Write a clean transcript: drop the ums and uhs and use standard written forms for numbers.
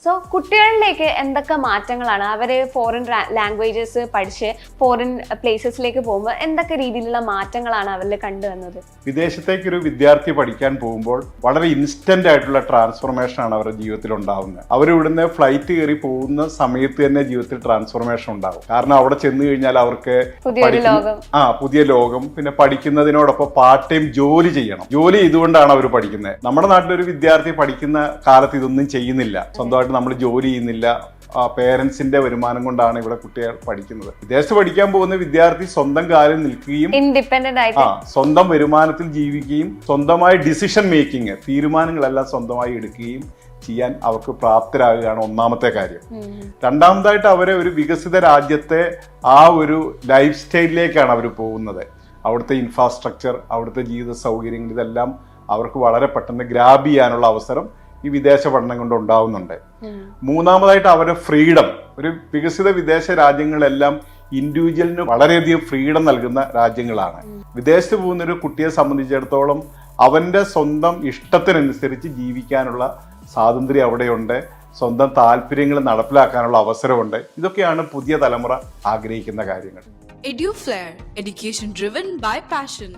So കുട്ടികളിലേക്ക് എന്തൊക്കെ മാറ്റങ്ങളാണ് അവർ ഫോറിൻ ലാംഗ്വേജസ് പഠിച്ച് ഫോറിൻ പ്ലേസസിലേക്ക് പോകുമ്പോൾ എന്തൊക്കെ രീതിയിലുള്ള മാറ്റങ്ങളാണ് അവരിൽ കണ്ടുവന്നത്? വിദേശത്തേക്ക് ഒരു വിദ്യാർത്ഥി പഠിക്കാൻ പോകുമ്പോൾ വളരെ ഇൻസ്റ്റന്റ് ആയിട്ടുള്ള ട്രാൻസ്ഫോർമേഷൻ ആണ് അവരുടെ ജീവിതത്തിൽ ഉണ്ടാവുന്നത്. അവരിവിടുന്ന് ഫ്ലൈറ്റ് കയറി പോകുന്ന സമയത്ത് തന്നെ ജീവിതത്തിൽ ട്രാൻസ്ഫോർമേഷൻ ഉണ്ടാകും. കാരണം അവിടെ ചെന്ന് കഴിഞ്ഞാൽ അവർക്ക് പുതിയ ലോകം, പിന്നെ പഠിക്കുന്നതിനോടൊപ്പം പാർട്ട് ടൈം ജോലി ചെയ്യണം. ജോലി ഇതുകൊണ്ടാണ് അവർ പഠിക്കുന്നത്. നമ്മുടെ നാട്ടിലൊരു വിദ്യാർത്ഥി പഠിക്കുന്ന കാലത്ത് ഇതൊന്നും ചെയ്യുന്നില്ല. സ്വന്തമായിട്ട് നമ്മൾ ജോലി ചെയ്യുന്നില്ല. പേരൻസിന്റെ വരുമാനം കൊണ്ടാണ് ഇവിടെ കുട്ടികൾ പഠിക്കുന്നത്. വിദേശത്ത് പഠിക്കാൻ പോകുന്ന വിദ്യാർത്ഥി സ്വന്തം കാലിൽ നിൽക്കുകയും ഇൻഡിപെൻഡന്റ് ആയിട്ട് സ്വന്തം വരുമാനത്തിൽ ജീവിക്കുകയും സ്വന്തമായി ഡിസിഷൻ മേക്കിംഗ്, തീരുമാനങ്ങളെല്ലാം സ്വന്തമായി എടുക്കുകയും ചെയ്യാൻ അവർക്ക് പ്രാപ്തരാകുകയാണ് ഒന്നാമത്തെ കാര്യം. രണ്ടാമതായിട്ട് അവരെ ഒരു വികസിത രാജ്യത്തെ ആ ഒരു ലൈഫ് സ്റ്റൈലിലേക്കാണ് അവർ പോകുന്നത്. അവിടുത്തെ ഇൻഫ്രാസ്ട്രക്ചർ, അവിടുത്തെ ജീവിത സൗകര്യങ്ങൾ, ഇതെല്ലാം അവർക്ക് വളരെ പെട്ടെന്ന് ഗ്രാബ് ചെയ്യാനുള്ള അവസരം ഈ വിദേശ പഠനം കൊണ്ട് ഉണ്ടാവുന്നുണ്ട്. മൂന്നാമതായിട്ട് അവരുടെ ഫ്രീഡം, ഒരു വികസിത വിദേശ രാജ്യങ്ങളെല്ലാം ഇൻഡിവിജ്വലിന് വളരെയധികം ഫ്രീഡം നൽകുന്ന രാജ്യങ്ങളാണ്. വിദേശത്ത് പോകുന്ന ഒരു കുട്ടിയെ സംബന്ധിച്ചിടത്തോളം അവന്റെ സ്വന്തം ഇഷ്ടത്തിനനുസരിച്ച് ജീവിക്കാനുള്ള സ്വാതന്ത്ര്യം അവിടെയുണ്ട്. സ്വന്തം താല്പര്യങ്ങൾ നടപ്പിലാക്കാനുള്ള അവസരമുണ്ട്. ഇതൊക്കെയാണ് പുതിയ തലമുറ ആഗ്രഹിക്കുന്ന കാര്യങ്ങൾ. EduFlair, education driven by passion.